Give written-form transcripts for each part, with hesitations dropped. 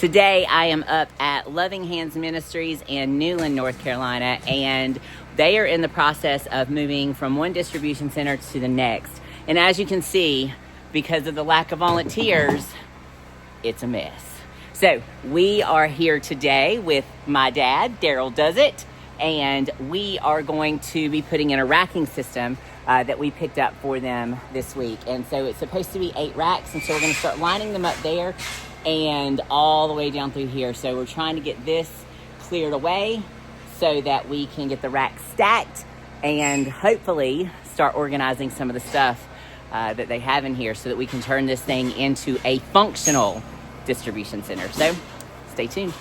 Today I am up at Loving Hands Ministries in Newland, North Carolina, and they are in the process of moving from one distribution center to the next. And as you can see, because of the lack of volunteers, it's a mess. So we are here today with my dad, Daryl Does It, and we are going to be putting in a racking system that we picked up for them this week. And so it's supposed to be 8 racks, and so we're going to start lining them up there and all the way down through here. So we're trying to get this cleared away so that we can get the racks stacked and hopefully start organizing some of the stuff that they have in here so that we can turn this thing into a functional distribution center. So stay tuned.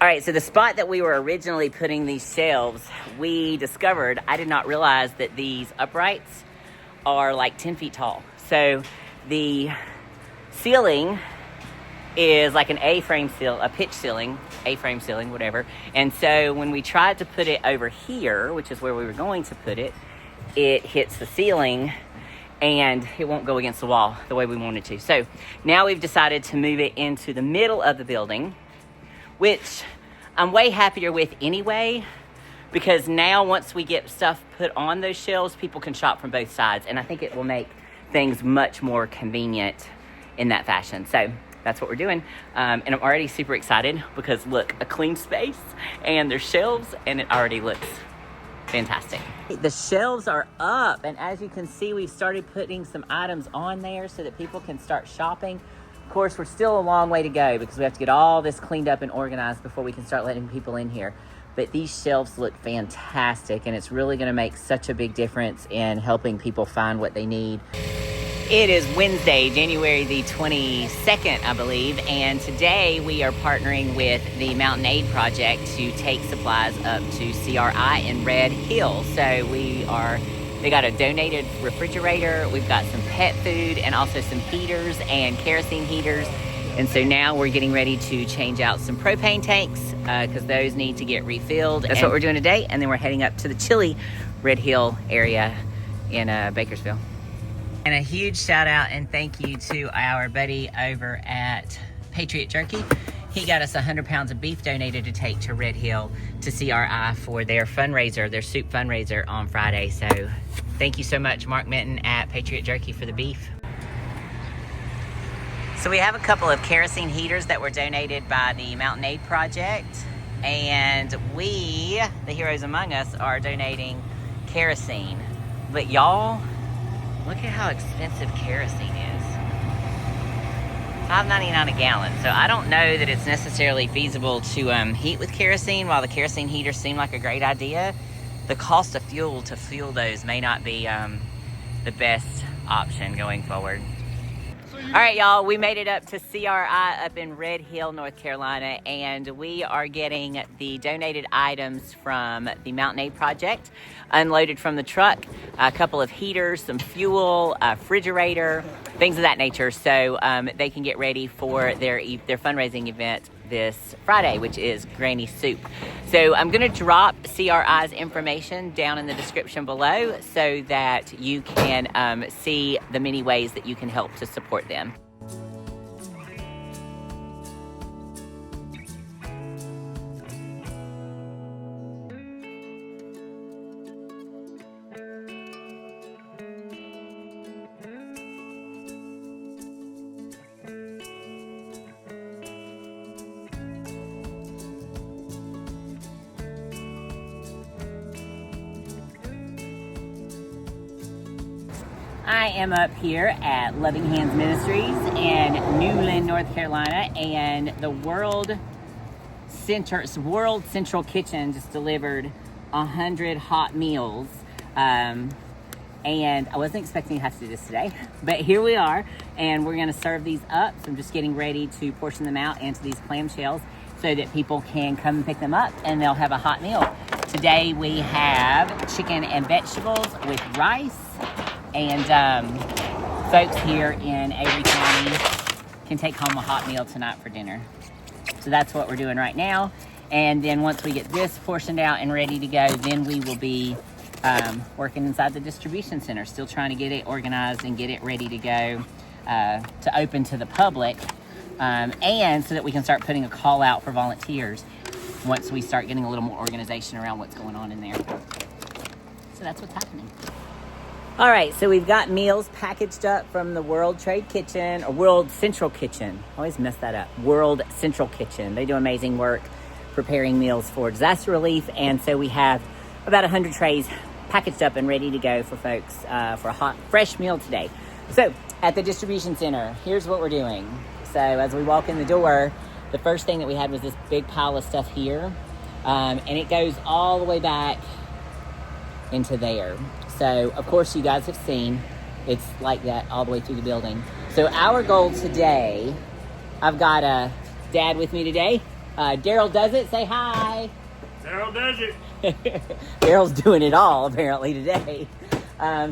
All right, so the spot that we were originally putting these shelves, we discovered, I did not realize that these uprights are like 10 feet tall. So the ceiling is like an A-frame ceiling, a pitch ceiling, A-frame ceiling, whatever. And so when we tried to put it over here, which is where we were going to put it, it hits the ceiling and it won't go against the wall the way we wanted to. So now we've decided to move it into the middle of the building, which I'm way happier with anyway, because now once we get stuff put on those shelves, people can shop from both sides, and I think it will make things much more convenient in that fashion. So that's what we're doing, and I'm already super excited because look, a clean space, and there's shelves, and it already looks fantastic. The shelves are up, and as you can see, we've started putting some items on there so that people can start shopping. Of course, we're still a long way to go because we have to get all this cleaned up and organized before we can start letting people in here. But these shelves look fantastic, and it's really going to make such a big difference in helping people find what they need. It is Wednesday, January the 22nd, I believe, and today we are partnering with the Mountain Aid Project to take supplies up to CRI in Red Hill. So they got a donated refrigerator, we've got some pet food, and also some heaters and kerosene heaters. And so now we're getting ready to change out some propane tanks because those need to get refilled. That's what we're doing today, and then we're heading up to the chilly Red Hill area in Bakersfield. And a huge shout out and thank you to our buddy over at Patriot Jerky. He got us 100 pounds of beef donated to take to Red Hill to CRI for their fundraiser, their soup fundraiser on Friday. So thank you so much, Mark Minton at Patriot Jerky, for the beef. So we have a couple of kerosene heaters that were donated by the Mountain Aid Project. And we, the heroes among us, are donating kerosene. But y'all, look at how expensive kerosene is. $5.99 a gallon. So I don't know that it's necessarily feasible to heat with kerosene. While the kerosene heaters seem like a great idea, the cost of fuel to fuel those may not be the best option going forward. All right, y'all, we made it up to CRI up in Red Hill, North Carolina, and we are getting the donated items from the Mountain Aid Project unloaded from the truck, a couple of heaters, some fuel, a refrigerator, things of that nature, so they can get ready for their fundraising event this Friday, which is Granny Soup. So I'm going to drop CRI's information down in the description below so that you can see the many ways that you can help to support them. I am up here at Loving Hands Ministries in Newland, North Carolina, and the World Central Kitchen just delivered 100 hot meals. And I wasn't expecting to have to do this today, but here we are, and we're gonna serve these up. So I'm just getting ready to portion them out into these clamshells so that people can come and pick them up and they'll have a hot meal. Today we have chicken and vegetables with rice, and folks here in Avery County can take home a hot meal tonight for dinner. So that's what we're doing right now. And then once we get this portioned out and ready to go, then we will be working inside the distribution center, still trying to get it organized and get it ready to go to open to the public, and so that we can start putting a call out for volunteers once we start getting a little more organization around what's going on in there. So that's what's happening. All right, so we've got meals packaged up from the World Trade Kitchen, or World Central Kitchen. I always mess that up. World Central Kitchen. They do amazing work preparing meals for disaster relief, and so we have about 100 trays packaged up and ready to go for folks for a hot, fresh meal today. So at the distribution center, here's what we're doing. So as we walk in the door, the first thing that we had was this big pile of stuff here, and it goes all the way back into there. So of course you guys have seen it's like that all the way through the building. So our goal today, I've got a dad with me today. Daryl does it. Say hi. Daryl does it. Daryl's doing it all apparently today.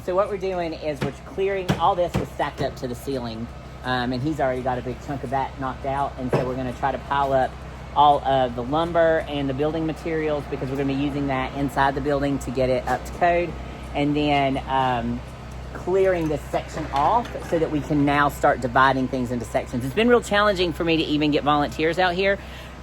So what we're doing is we're clearing all this was stacked up to the ceiling, and he's already got a big chunk of that knocked out, and so we're going to try to pile up all of the lumber and the building materials because we're going to be using that inside the building to get it up to code, and then clearing this section off so that we can now start dividing things into sections. It's been real challenging for me to even get volunteers out here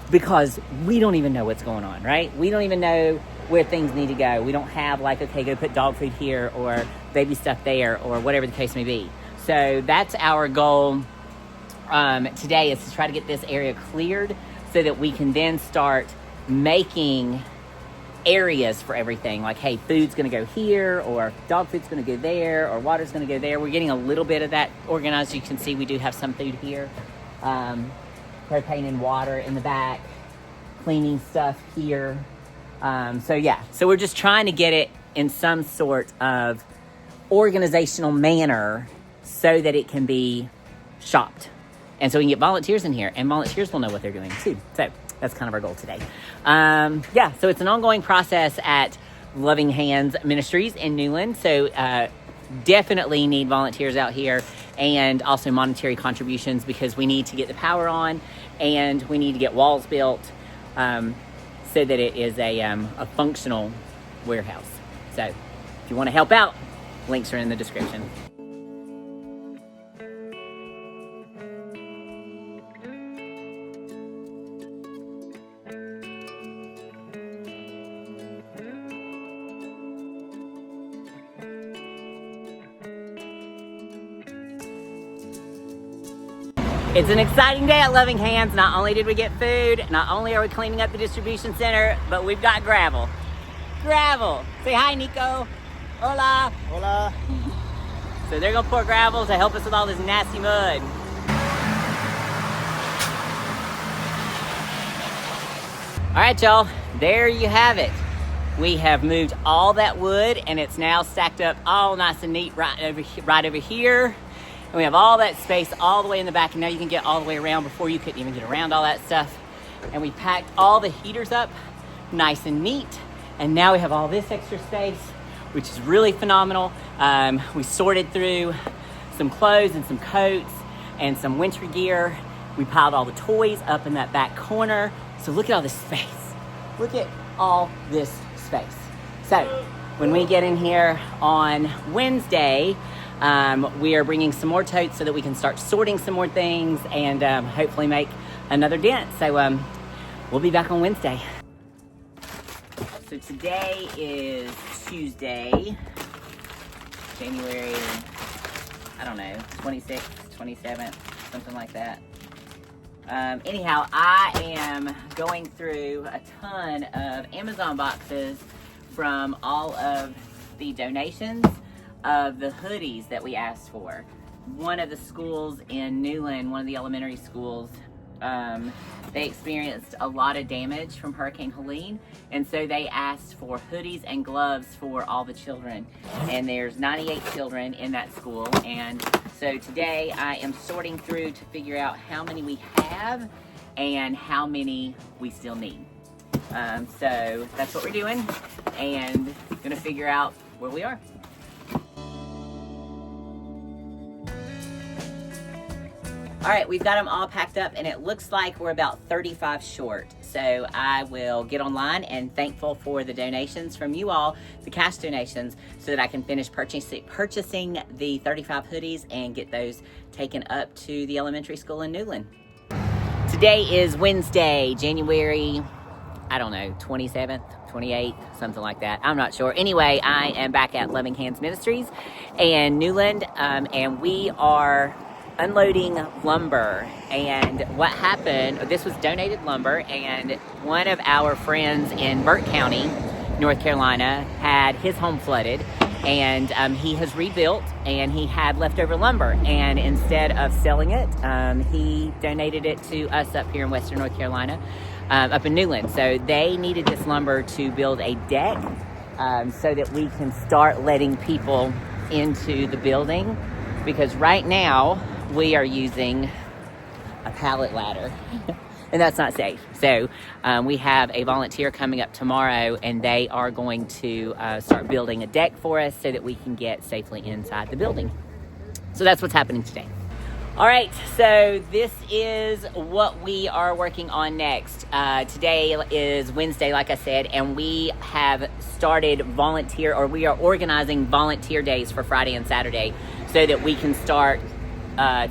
because we don't even know what's going on, right? We don't even know where things need to go. We don't have like, okay, go put dog food here or baby stuff there or whatever the case may be. So that's our goal today, is to try to get this area cleared so that we can then start making areas for everything. Like, hey, food's gonna go here, or dog food's gonna go there, or water's gonna go there. We're getting a little bit of that organized. You can see we do have some food here. Propane and water in the back, cleaning stuff here. So we're just trying to get it in some sort of organizational manner so that it can be shopped. And so we can get volunteers in here, and volunteers will know what they're doing too. So that's kind of our goal today. So it's an ongoing process at Loving Hands Ministries in Newland. So definitely need volunteers out here, and also monetary contributions, because we need to get the power on and we need to get walls built so that it is a functional warehouse. So if you want to help out, links are in the description. It's an exciting day at Loving Hands. Not only did we get food, not only are we cleaning up the distribution center, but we've got gravel. Gravel. Say hi, Nico. Hola. Hola. So they're gonna pour gravel to help us with all this nasty mud. All right, y'all, there you have it. We have moved all that wood, and it's now stacked up all nice and neat right over here. And we have all that space all the way in the back, and now you can get all the way around. Before you couldn't even get around all that stuff. And we packed all the heaters up nice and neat. And now we have all this extra space, which is really phenomenal. We sorted through some clothes and some coats and some winter gear. We piled all the toys up in that back corner. So look at all this space. Look at all this space. So when we get in here on Wednesday, we are bringing some more totes so that we can start sorting some more things and hopefully make another dent. So we'll be back on Wednesday. So today is Tuesday, January, 26th, 27th, something like that. Anyhow, I am going through a ton of Amazon boxes from all of the donations of the hoodies that we asked for. One of the schools in Newland, one of the elementary schools, they experienced a lot of damage from Hurricane Helene, and so they asked for hoodies and gloves for all the children. And there's 98 children in that school, and so today I am sorting through to figure out how many we have and how many we still need. So that's what we're doing, and gonna figure out where we are. All right, we've got them all packed up, and it looks like we're about 35 short. So I will get online, and thankful for the donations from you all, the cash donations, so that I can finish purchasing the 35 hoodies and get those taken up to the elementary school in Newland. Today is Wednesday, January, I don't know, 27th, 28th, something like that. I'm not sure. Anyway, I am back at Loving Hands Ministries in Newland, and we are unloading lumber. And what happened, this was donated lumber, and one of our friends in Burke County, North Carolina, had his home flooded, and he has rebuilt, and he had leftover lumber, and instead of selling it, he donated it to us up here in Western North Carolina, up in Newland. So they needed this lumber to build a deck, so that we can start letting people into the building, because right now we are using a pallet ladder and that's not safe. So we have a volunteer coming up tomorrow, and they are going to start building a deck for us so that we can get safely inside the building. So that's what's happening today. All right, so this is what we are working on next. Today is Wednesday, like I said, and we have started we are organizing volunteer days for Friday and Saturday so that we can start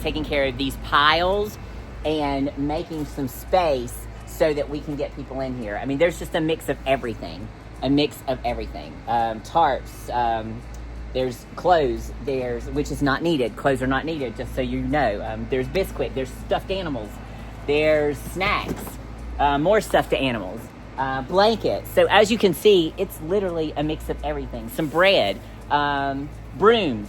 taking care of these piles and making some space so that we can get people in here. I mean, there's just a mix of everything. Tarps, there's clothes, which is not needed. Clothes are not needed, just so you know. There's Bisquick, there's stuffed animals, there's snacks, more stuffed animals, blankets. So as you can see, it's literally a mix of everything. Some bread, brooms,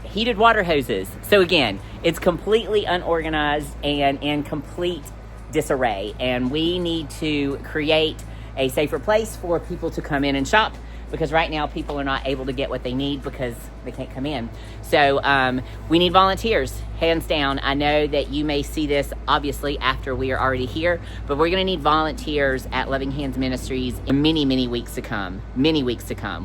heated water hoses. So again, it's completely unorganized and in complete disarray, and we need to create a safer place for people to come in and shop, because right now people are not able to get what they need because they can't come in. So we need volunteers, hands down. I know that you may see this obviously after we are already here, but we're gonna need volunteers at Loving Hands Ministries in many, many weeks to come.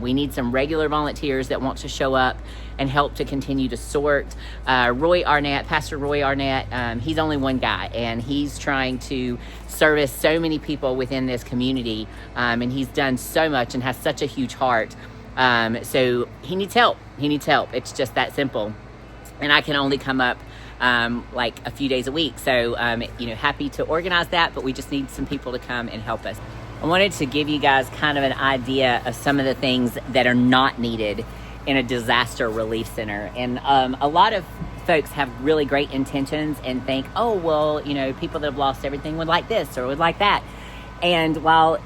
We need some regular volunteers that want to show up and help to continue to sort. Pastor Roy Arnett, he's only one guy, and he's trying to service so many people within this community, and he's done so much and has such a huge heart. So he needs help. It's just that simple. And I can only come up like a few days a week. So, happy to organize that, but we just need some people to come and help us. I wanted to give you guys kind of an idea of some of the things that are not needed in a disaster relief center. And a lot of folks have really great intentions and think, oh, well, people that have lost everything would like this or would like that. And while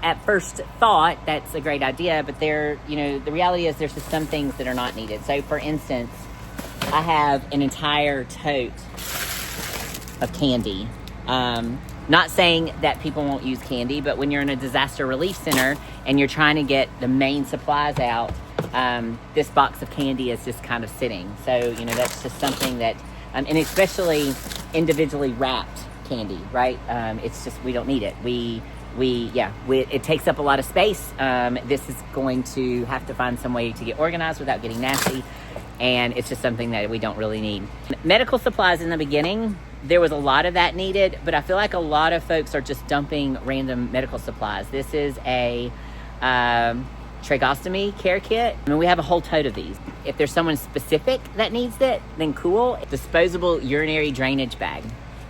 at first thought that's a great idea, but the reality is there's just some things that are not needed. So for instance, I have an entire tote of candy. Not saying that people won't use candy, but when you're in a disaster relief center and you're trying to get the main supplies out, this box of candy is just kind of sitting. So, that's just something that, and especially individually wrapped candy, right? It's just, we don't need it. It takes up a lot of space. This is going to have to find some way to get organized without getting nasty. And it's just something that we don't really need. Medical supplies in the beginning, there was a lot of that needed, but I feel like a lot of folks are just dumping random medical supplies. This is a tracheostomy care kit. I mean, we have a whole tote of these. If there's someone specific that needs it, then cool. Disposable urinary drainage bag.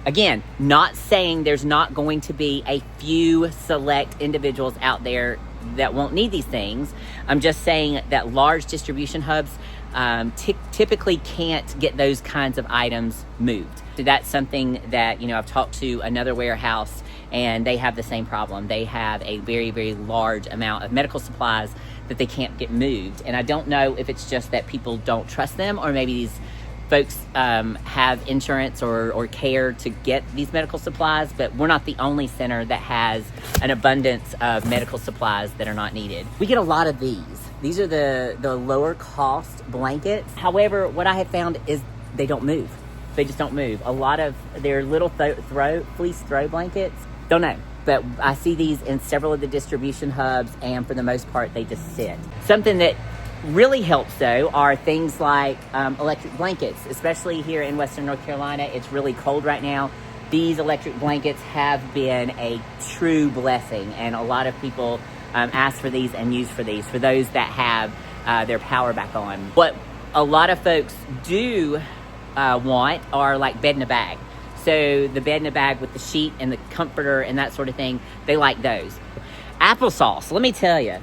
Again, not saying there's not going to be a few select individuals out there that won't need these things. I'm just saying that large distribution hubs typically can't get those kinds of items moved. So that's something that, I've talked to another warehouse, and they have the same problem. They have a very, very large amount of medical supplies that they can't get moved. And I don't know if it's just that people don't trust them, or maybe these folks have insurance or care to get these medical supplies, but we're not the only center that has an abundance of medical supplies that are not needed. We get a lot of these. These are the lower cost blankets. However, what I have found is they don't move. They just don't move. A lot of their little fleece throw blankets, don't know. But I see these in several of the distribution hubs, and for the most part, they just sit. Something that really helps, though, are things like electric blankets, especially here in Western North Carolina. It's really cold right now. These electric blankets have been a true blessing, and a lot of people ask for these and use for these, for those that have their power back on. What a lot of folks do want are like bed in a bag. So the bed in a bag with the sheet and the comforter and that sort of thing, they like those. Applesauce, let me tell you,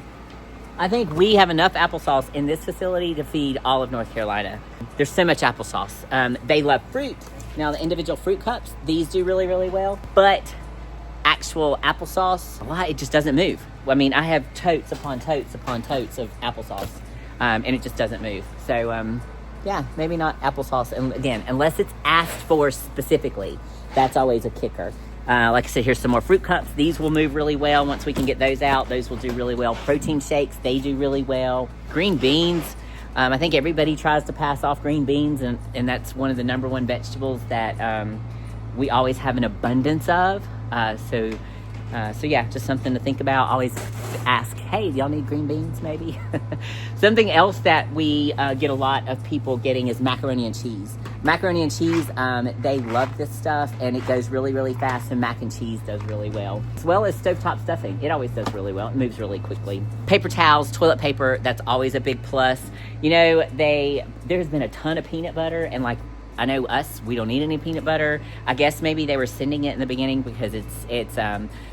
I think we have enough applesauce in this facility to feed all of North Carolina. There's so much applesauce. They love fruit. Now the individual fruit cups, these do really, really well, but actual applesauce, it just doesn't move. I mean, I have totes upon totes upon totes of applesauce, and it just doesn't move. So, yeah, maybe not applesauce. And again, unless it's asked for specifically, that's always a kicker. Like I said, here's some more fruit cups. These will move really well once we can get those out. Those will do really well. Protein shakes, they do really well. Green beans. I think everybody tries to pass off green beans, and that's one of the number one vegetables that we always have an abundance of. So yeah, just something to think about. Always ask, hey, do y'all need green beans maybe? Something else that we get a lot of people getting is macaroni and cheese. Macaroni and cheese, they love this stuff, and it goes really, really fast, and mac and cheese does really well. As well as stovetop stuffing. It always does really well. It moves really quickly. Paper towels, toilet paper, that's always a big plus. You know, there's been a ton of peanut butter, and like, I know we don't need any peanut butter. I guess maybe they were sending it in the beginning because it's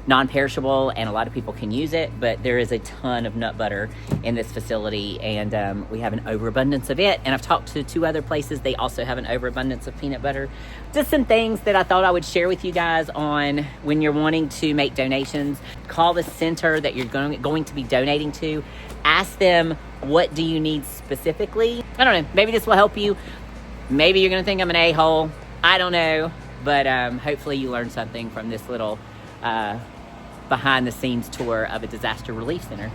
non-perishable and a lot of people can use it, but there is a ton of nut butter in this facility, and we have an overabundance of it. And I've talked to 2 other places. They also have an overabundance of peanut butter. Just some things that I thought I would share with you guys on when you're wanting to make donations. Call the center that you're going to be donating to. Ask them, what do you need specifically? I don't know. Maybe this will help you. Maybe you're going to think I'm an a-hole. I don't know. But hopefully you learned something from this little behind-the-scenes tour of a disaster relief center.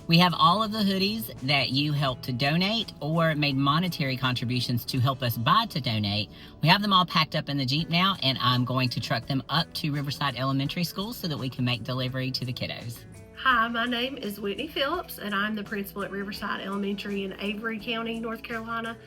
We have all of the hoodies that you helped to donate or made monetary contributions to help us buy to donate. We have them all packed up in the Jeep now, and I'm going to truck them up to Riverside Elementary School so that we can make delivery to the kiddos. Hi, my name is Whitney Phillips, and I'm the principal at Riverside Elementary in Avery County, North Carolina.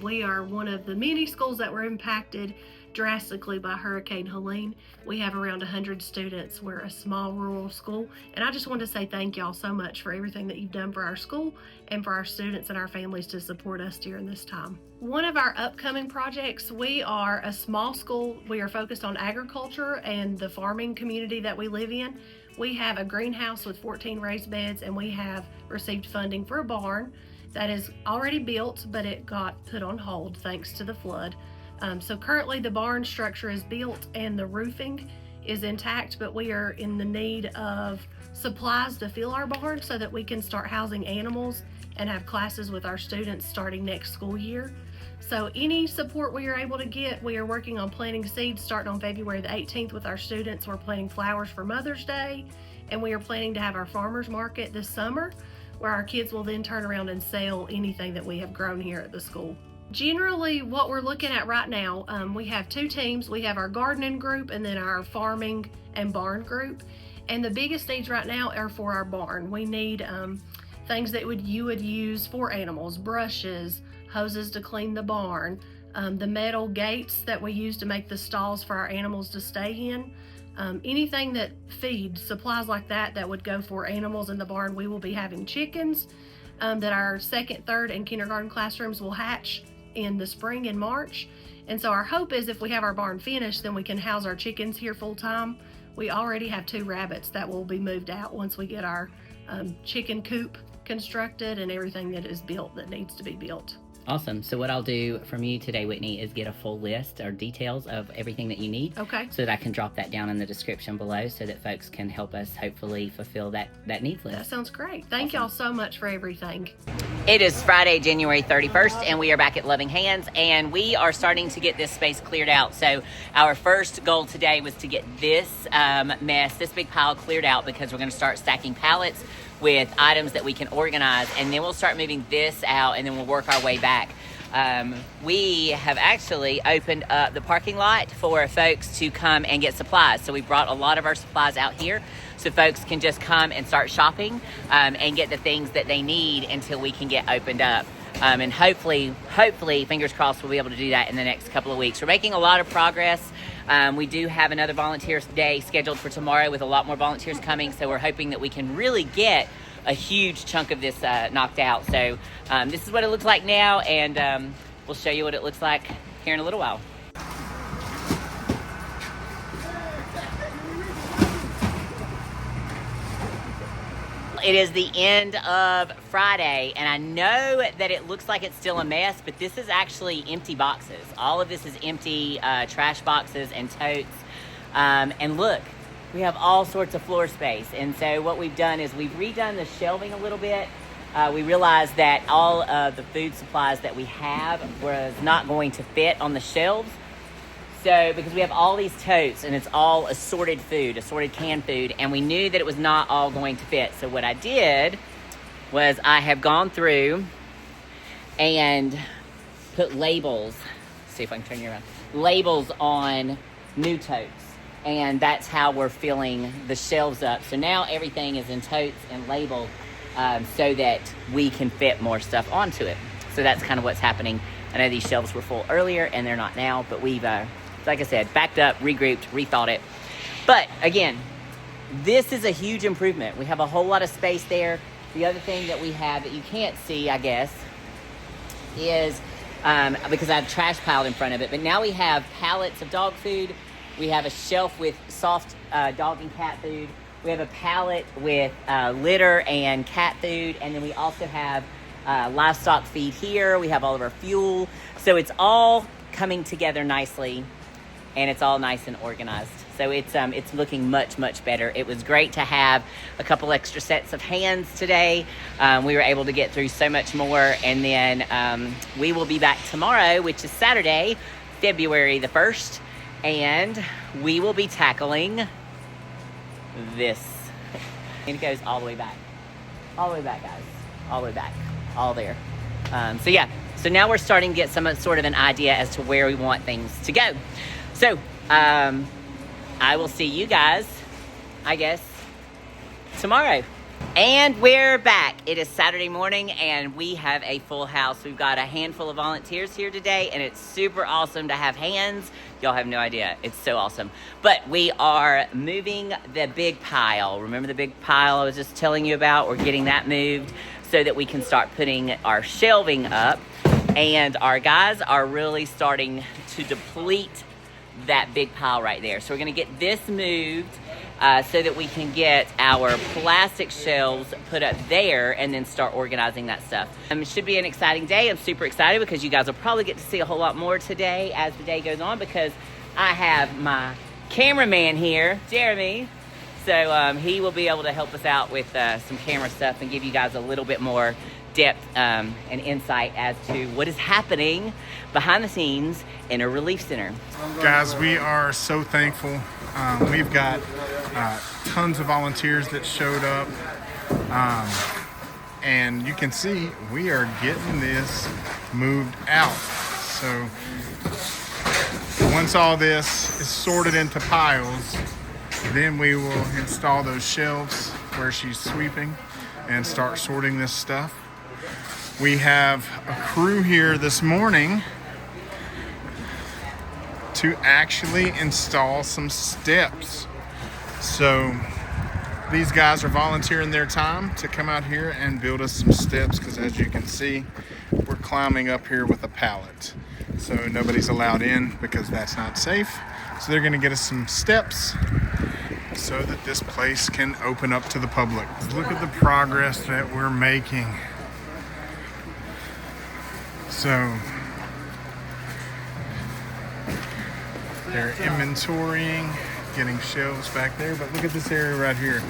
We are one of the many schools that were impacted drastically by Hurricane Helene. We have around 100 students. We're a small rural school, and I just want to say thank y'all so much for everything that you've done for our school and for our students and our families to support us during this time. One of our upcoming projects, we are a small school. We are focused on agriculture and the farming community that we live in. We have a greenhouse with 14 raised beds, and we have received funding for a barn that is already built, but it got put on hold thanks to the flood. So currently the barn structure is built and the roofing is intact, but we are in the need of supplies to fill our barn so that we can start housing animals and have classes with our students starting next school year. So any support we are able to get, we are working on planting seeds starting on February the 18th with our students. We're planting flowers for Mother's Day, and we are planning to have our farmers market this summer where our kids will then turn around and sell anything that we have grown here at the school. Generally, what we're looking at right now, we have 2 teams. We have our gardening group and then our farming and barn group. And the biggest needs right now are for our barn. We need things that you would use for animals, brushes, hoses to clean the barn, the metal gates that we use to make the stalls for our animals to stay in. Anything that feeds, supplies like that would go for animals in the barn. We will be having chickens that our 2nd, 3rd, and kindergarten classrooms will hatch in the spring in March. And so our hope is if we have our barn finished, then we can house our chickens here full time. We already have 2 rabbits that will be moved out once we get our chicken coop constructed and everything that is built that needs to be built. Awesome. So what I'll do from you today, Whitney, is get a full list or details of everything that you need. Okay. So that I can drop that down in the description below so that folks can help us hopefully fulfill that needs list. That sounds great. Thank y'all so much for everything. It is Friday, January 31st, and we are back at Loving Hands, and we are starting to get this space cleared out. So our first goal today was to get this mess, this big pile cleared out, because we're going to start stacking pallets with items that we can organize, and then we'll start moving this out, and then we'll work our way back. We have actually opened up the parking lot for folks to come and get supplies. So we brought a lot of our supplies out here so folks can just come and start shopping and get the things that they need until we can get opened up. And hopefully, fingers crossed, we'll be able to do that in the next couple of weeks. We're making a lot of progress. We do have another volunteers day scheduled for tomorrow with a lot more volunteers coming. So we're hoping that we can really get a huge chunk of this knocked out. So this is what it looks like now, and we'll show you what it looks like here in a little while. It is the end of Friday, and I know that it looks like it's still a mess, but this is actually empty boxes. All of this is empty trash boxes and totes. And look, we have all sorts of floor space. And so what we've done is we've redone the shelving a little bit. We realized that all of the food supplies that we have was not going to fit on the shelves. So, because we have all these totes and it's all assorted food, assorted canned food, and we knew that it was not all going to fit. So what I did was I have gone through and put labels, see if I can turn you around, labels on new totes. And that's how we're filling the shelves up. So now everything is in totes and labeled so that we can fit more stuff onto it. So that's kind of what's happening. I know these shelves were full earlier and they're not now, but we've, like I said, backed up, regrouped, rethought it. But again, this is a huge improvement. We have a whole lot of space there. The other thing that we have that you can't see, I guess, is because I have trash piled in front of it, but now we have pallets of dog food. We have a shelf with soft dog and cat food. We have a pallet with litter and cat food. And then we also have livestock feed here. We have all of our fuel. So it's all coming together nicely, and it's all nice and organized. So it's looking much, much better. It was great to have a couple extra sets of hands today. We were able to get through so much more. And then we will be back tomorrow, which is Saturday, February the 1st. And we will be tackling this. And it goes all the way back. All the way back, guys. All the way back. All there. So yeah. So now we're starting to get some sort of an idea as to where we want things to go. So I will see you guys, I guess, tomorrow. And we're back. It is Saturday morning, and we have a full house. We've got a handful of volunteers here today, and it's super awesome to have hands. Y'all have no idea. It's so awesome. But we are moving the big pile. Remember the big pile I was just telling you about? We're getting that moved so that we can start putting our shelving up. And our guys are really starting to deplete that big pile right there. So we're going to get this moved so that we can get our plastic shelves put up there and then start organizing that stuff. It should be an exciting day. I'm super excited because you guys will probably get to see a whole lot more today as the day goes on, because I have my cameraman here, Jeremy. So he will be able to help us out with some camera stuff and give you guys a little bit more depth and insight as to what is happening behind the scenes in a relief center. Guys, we are so thankful. We've got tons of volunteers that showed up, and you can see we are getting this moved out. So once all this is sorted into piles, then we will install those shelves where she's sweeping and start sorting this stuff. We have a crew here this morning to actually install some steps. So these guys are volunteering their time to come out here and build us some steps, because as you can see, we're climbing up here with a pallet. So nobody's allowed in because that's not safe. So they're gonna get us some steps so that this place can open up to the public. Look at the progress that we're making. So they're inventorying, getting shelves back there, but look at this area right here.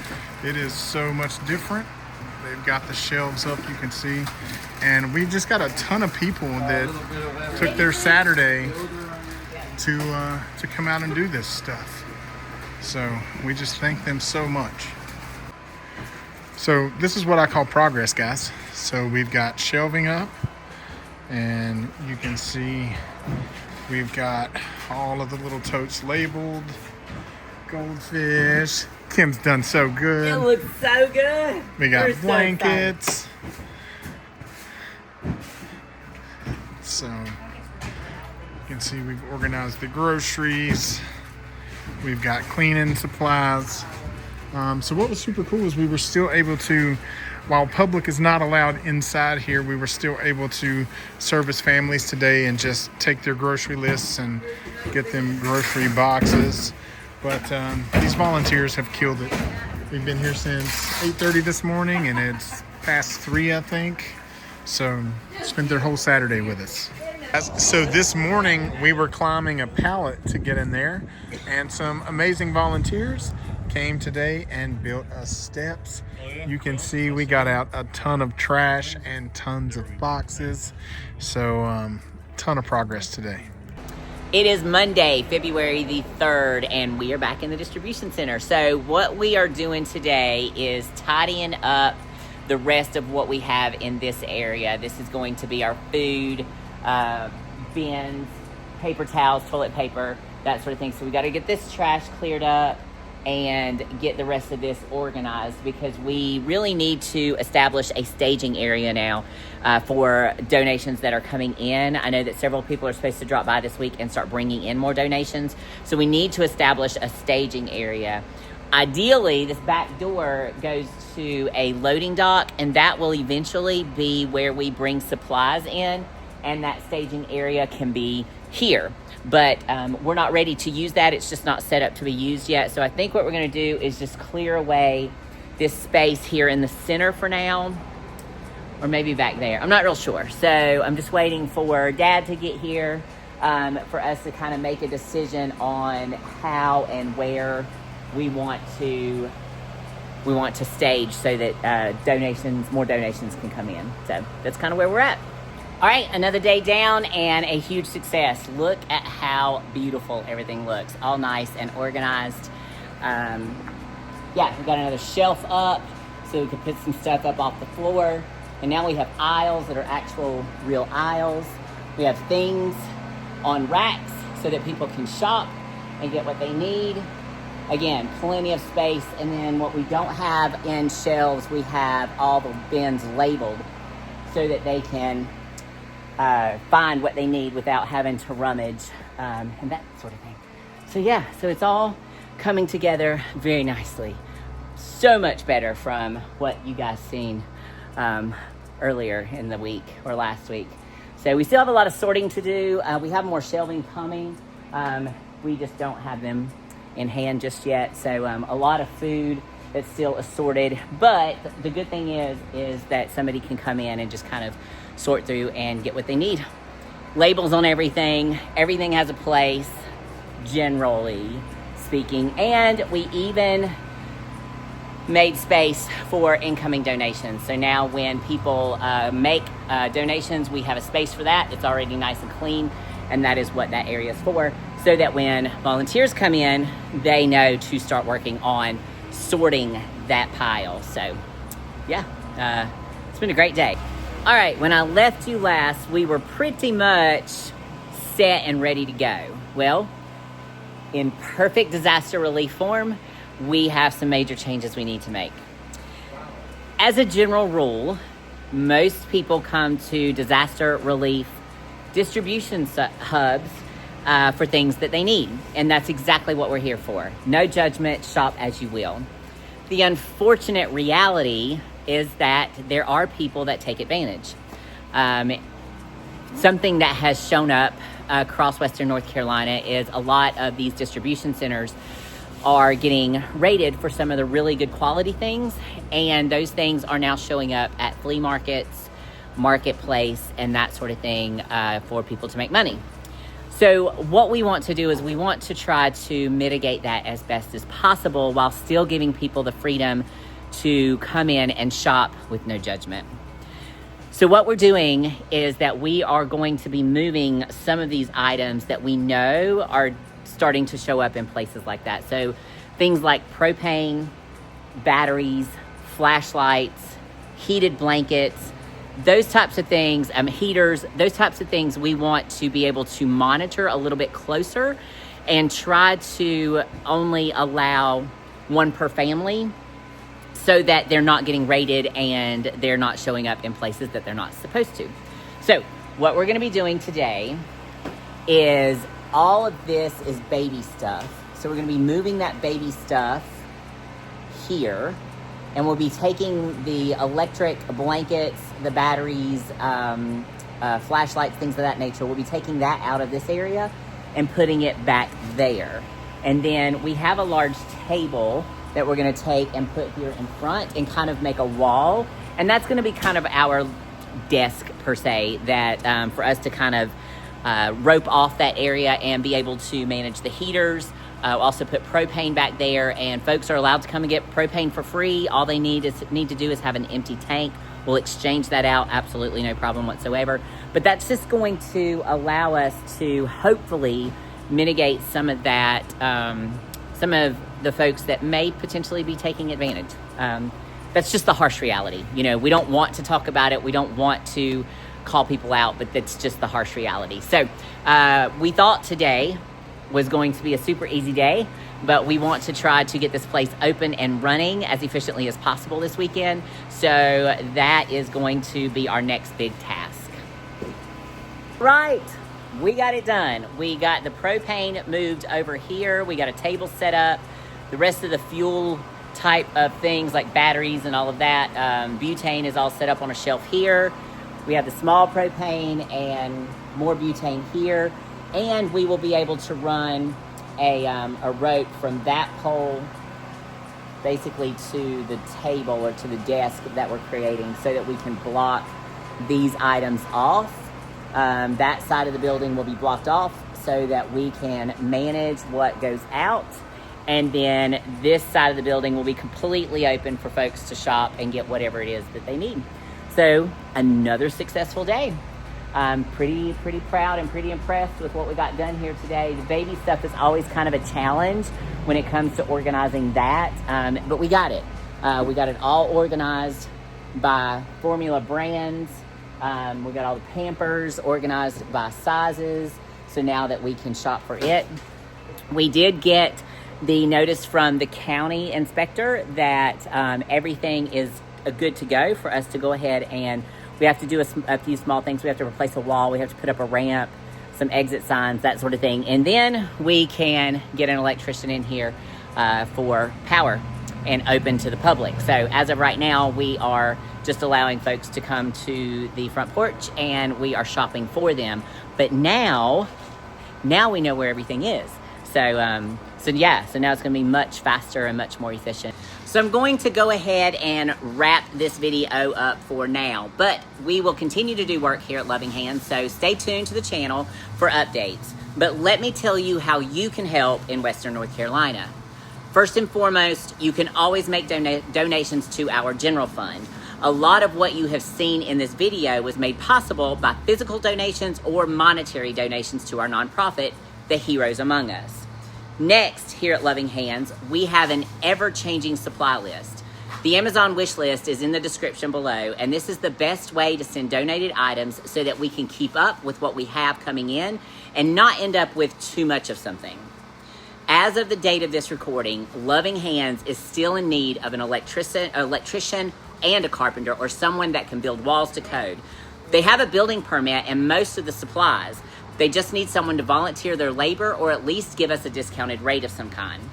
It is so much different. They've got the shelves up, you can see, and we just got a ton of people that took their Saturday to come out and do this stuff. So we just thank them so much. So this is what I call progress, guys. So we've got shelving up, and you can see we've got all of the little totes labeled. Goldfish. Kim's done so good. It looks so good. We got We're so blankets. So you can see we've organized the groceries. We've got cleaning supplies. So what was super cool is we were still able to, while public is not allowed inside here, we were still able to service families today and just take their grocery lists and get them grocery boxes. But these volunteers have killed it. We've been here since 8:30 this morning, and it's past 3, I think. So spent their whole Saturday with us. So this morning we were climbing a pallet to get in there, and some amazing volunteers came today and built us steps. You can see we got out a ton of trash and tons of boxes. So ton of progress today. It is Monday, February the 3rd, and we are back in the distribution center. So what we are doing today is tidying up the rest of what we have in this area. This is going to be our food, bins, paper towels, toilet paper, that sort of thing. So we got to get this trash cleared up and get the rest of this organized, because we really need to establish a staging area now for donations that are coming in. I know that several people are supposed to drop by this week and start bringing in more donations. So we need to establish a staging area. Ideally, this back door goes to a loading dock, and that will eventually be where we bring supplies in, and that staging area can be here. But we're not ready to use that. It's just not set up to be used yet. So I think what we're going to do is just clear away this space here in the center for now, or maybe back there. I'm not real sure. So I'm just waiting for Dad to get here for us to kind of make a decision on how and where we want to stage so that more donations can come in. So that's kind of where we're at. All right, another day down and a huge success. Look at how beautiful everything looks. All nice and organized. Yeah, we got another shelf up so we can put some stuff up off the floor. And now we have aisles that are actual real aisles. We have things on racks so that people can shop and get what they need. Again, plenty of space. And then what we don't have in shelves, we have all the bins labeled so that they can find what they need without having to rummage and that sort of thing. So yeah, so it's all coming together very nicely. So much better from what you guys seen earlier in the week or last week. So we still have a lot of sorting to do. We have more shelving coming. We just don't have them in hand just yet. So a lot of food that's still assorted. But the good thing is that somebody can come in and just kind of sort through and get what they need. Labels on everything. Everything has a place, generally speaking. And we even made space for incoming donations. So now when people make donations, we have a space for that. It's already nice and clean, and that is what that area is for, so that when volunteers come in, they know to start working on sorting that pile. So yeah, it's been a great day. All right, when I left you last, we were pretty much set and ready to go. Well, in perfect disaster relief form, we have some major changes we need to make. As a general rule, most people come to disaster relief distribution hubs for things that they need. And that's exactly what we're here for. No judgment, shop as you will. The unfortunate reality is that there are people that take advantage. Something that has shown up across Western North Carolina is a lot of these distribution centers are getting rated for some of the really good quality things, and those things are now showing up at flea markets marketplace and that sort of thing for people to make money. So what we want to do is we want to try to mitigate that as best as possible while still giving people the freedom to come in and shop with no judgment. So what we're doing is that we are going to be moving some of these items that we know are starting to show up in places like that. So things like propane, batteries, flashlights, heated blankets, those types of things, heaters, those types of things we want to be able to monitor a little bit closer and try to only allow one per family so that they're not getting raided and they're not showing up in places that they're not supposed to. So what we're going to be doing today is all of this is baby stuff. So we're going to be moving that baby stuff here, and we'll be taking the electric blankets, the batteries, flashlights, things of that nature. We'll be taking that out of this area and putting it back there. And then we have a large table that we're going to take and put here in front and kind of make a wall. And that's going to be kind of our desk per se, that for us to kind of rope off that area and be able to manage the heaters. Also put propane back there, and folks are allowed to come and get propane for free. All they need to do is have an empty tank. We'll exchange that out, absolutely no problem whatsoever. But that's just going to allow us to hopefully mitigate some of that, some of the folks that may potentially be taking advantage. That's just the harsh reality. You know, we don't want to talk about it. We don't want to call people out, but that's just the harsh reality. So we thought today was going to be a super easy day, but we want to try to get this place open and running as efficiently as possible this weekend. So that is going to be our next big task. Right, we got it done. We got the propane moved over here. We got a table set up. The rest of the fuel type of things like batteries and all of that, butane is all set up on a shelf here. We have the small propane and more butane here. And we will be able to run a rope from that pole basically to the table or to the desk that we're creating so that we can block these items off. That side of the building will be blocked off so that we can manage what goes out. And then this side of the building will be completely open for folks to shop and get whatever it is that they need. So another successful day. I'm pretty proud and pretty impressed with what we got done here today. The baby stuff is always kind of a challenge when it comes to organizing that, but we got it. We got it all organized by formula brands. We got all the Pampers organized by sizes, so now that we can shop for it. We did get the notice from the county inspector that everything is good to go for us to go ahead, and we have to do a few small things. We have to replace a wall. We have to put up a ramp, some exit signs, that sort of thing. And then we can get an electrician in here for power and open to the public. So as of right now, we are just allowing folks to come to the front porch and we are shopping for them. But now we know where everything is. So now it's going to be much faster and much more efficient. So I'm going to go ahead and wrap this video up for now, but we will continue to do work here at Loving Hands, so stay tuned to the channel for updates. But let me tell you how you can help in Western North Carolina. First and foremost, you can always make donations to our general fund. A lot of what you have seen in this video was made possible by physical donations or monetary donations to our nonprofit, The Heroes Among Us. Next, here at Loving Hands, we have an ever-changing supply list. The Amazon wish list is in the description below, and this is the best way to send donated items so that we can keep up with what we have coming in and not end up with too much of something. As of the date of this recording, Loving Hands is still in need of an electrician and a carpenter, or someone that can build walls to code. They have a building permit and most of the supplies. They just need someone to volunteer their labor or at least give us a discounted rate of some kind.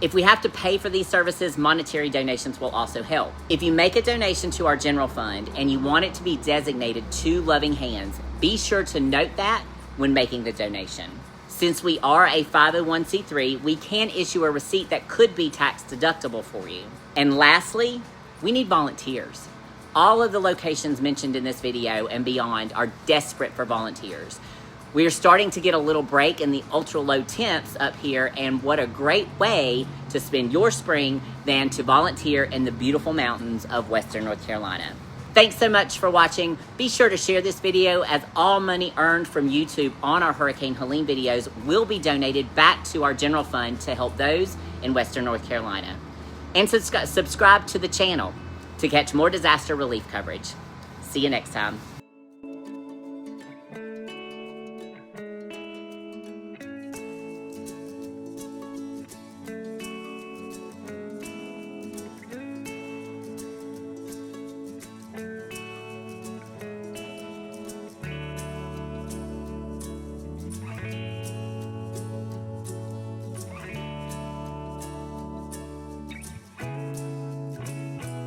If we have to pay for these services, monetary donations will also help. If you make a donation to our general fund and you want it to be designated to Loving Hands, be sure to note that when making the donation. Since we are a 501c3, we can issue a receipt that could be tax deductible for you. And lastly, we need volunteers. All of the locations mentioned in this video and beyond are desperate for volunteers. We are starting to get a little break in the ultra low temps up here, and what a great way to spend your spring than to volunteer in the beautiful mountains of Western North Carolina. Thanks so much for watching. Be sure to share this video, as all money earned from YouTube on our Hurricane Helene videos will be donated back to our general fund to help those in Western North Carolina. And subscribe to the channel to catch more disaster relief coverage. See you next time.